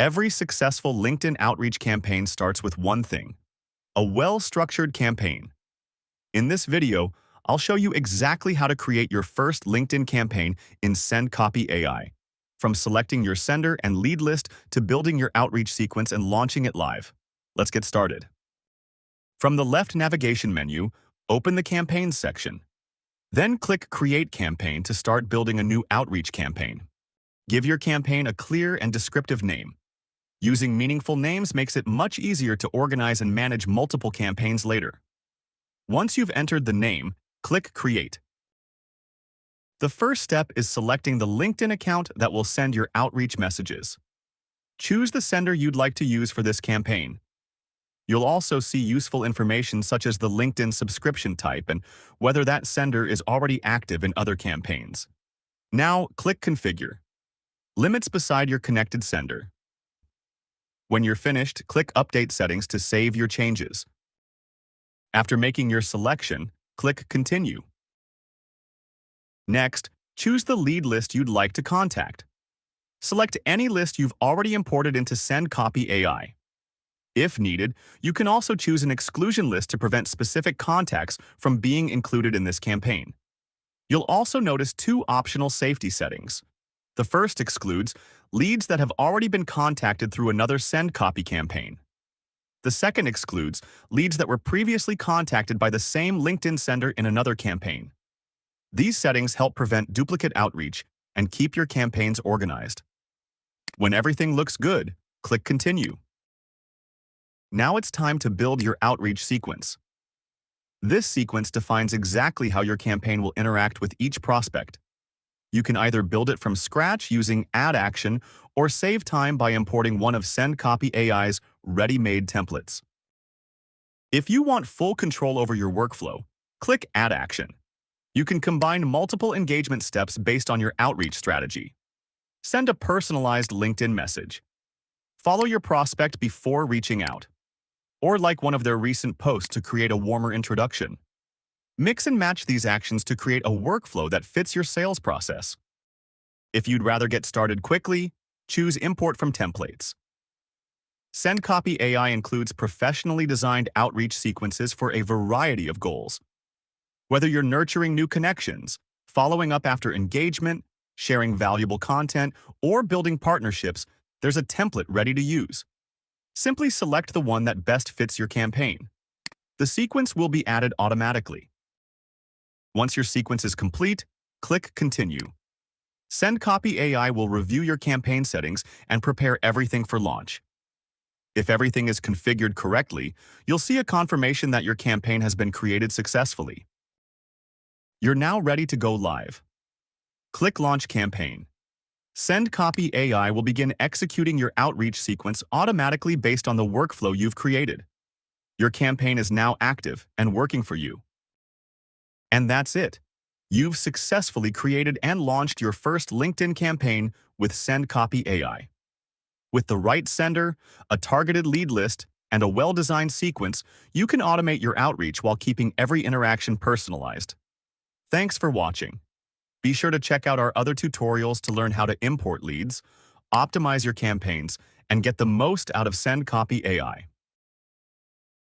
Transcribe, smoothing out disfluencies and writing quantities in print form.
Every successful LinkedIn outreach campaign starts with one thing: a well-structured campaign. In this video, I'll show you exactly how to create your first LinkedIn campaign in SendCopy AI, from selecting your sender and lead list to building your outreach sequence and launching it live. Let's get started. From the left navigation menu, open the Campaigns section. Then click Create Campaign to start building a new outreach campaign. Give your campaign a clear and descriptive name. Using meaningful names makes it much easier to organize and manage multiple campaigns later. Once you've entered the name, click Create. The first step is selecting the LinkedIn account that will send your outreach messages. Choose the sender you'd like to use for this campaign. You'll also see useful information such as the LinkedIn subscription type and whether that sender is already active in other campaigns. Now, click Configure. Limits beside your connected sender. When you're finished, click Update Settings to save your changes. After making your selection, click Continue. Next, choose the lead list you'd like to contact. Select any list you've already imported into SendCopy AI. If needed, you can also choose an exclusion list to prevent specific contacts from being included in this campaign. You'll also notice two optional safety settings. The first excludes leads that have already been contacted through another SendCopy campaign. The second excludes leads that were previously contacted by the same LinkedIn sender in another campaign. These settings help prevent duplicate outreach and keep your campaigns organized. When everything looks good, click Continue. Now it's time to build your outreach sequence. This sequence defines exactly how your campaign will interact with each prospect. You can either build it from scratch using Add Action or save time by importing one of SendCopy AI's ready-made templates. If you want full control over your workflow, click Add Action. You can combine multiple engagement steps based on your outreach strategy. Send a personalized LinkedIn message. Follow your prospect before reaching out. Or like one of their recent posts to create a warmer introduction. Mix and match these actions to create a workflow that fits your sales process. If you'd rather get started quickly, choose Import from Templates. SendCopy AI includes professionally designed outreach sequences for a variety of goals. Whether you're nurturing new connections, following up after engagement, sharing valuable content, or building partnerships, there's a template ready to use. Simply select the one that best fits your campaign. The sequence will be added automatically. Once your sequence is complete, click Continue. SendCopy AI will review your campaign settings and prepare everything for launch. If everything is configured correctly, you'll see a confirmation that your campaign has been created successfully. You're now ready to go live. Click Launch Campaign. SendCopy AI will begin executing your outreach sequence automatically based on the workflow you've created. Your campaign is now active and working for you. And that's it. You've successfully created and launched your first LinkedIn campaign with SendCopy AI. With the right sender, a targeted lead list, and a well-designed sequence, you can automate your outreach while keeping every interaction personalized. Thanks for watching. Be sure to check out our other tutorials to learn how to import leads, optimize your campaigns, and get the most out of SendCopy AI.